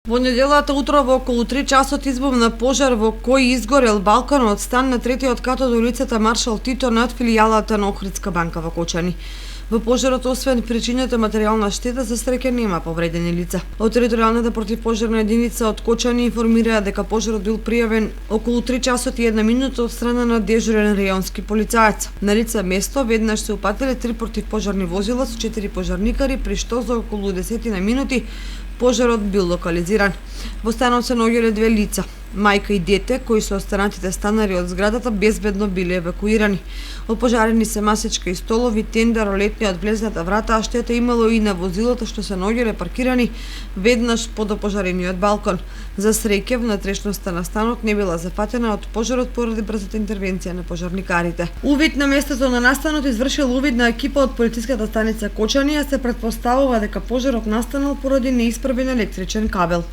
Во неделата утро во околу 3 часот избувна пожар во кој изгорел балкон од стан на третиот кат од улицата Маршал Тито над филијалата на Охридска банка во Кочани. Во пожарот, освен причинета материјална штета, за среќа нема повредени лица. Од територијалната противпожарна единица од Кочани информираа дека пожарот бил пријавен околу 3 часот и 1 минута од страна на дежурен реонски полицаец. На лице место веднаш се упатиле 3 противпожарни возила со 4 пожарникари, при што за околу 10 минути пожарот бил локализиран. Во станот се наоѓале 2 лица, мајка и дете, кои со останатите станари од зградата безбедно биле евакуирани. Опожарени се масичка и столови, тенда, ролетни од влезната врата, а штета имало и на возилата што се наоѓале паркирани веднаш под опожарениот балкон. За среќа, внатрешноста на станот не била зафатена од пожарот поради брзата интервенција на пожарникарите. Увид на местото на настанот извршил увидна екипа од полициската станица Кочани, а се претпоставува дека пожарот настанал поради неисправен електричен кабел.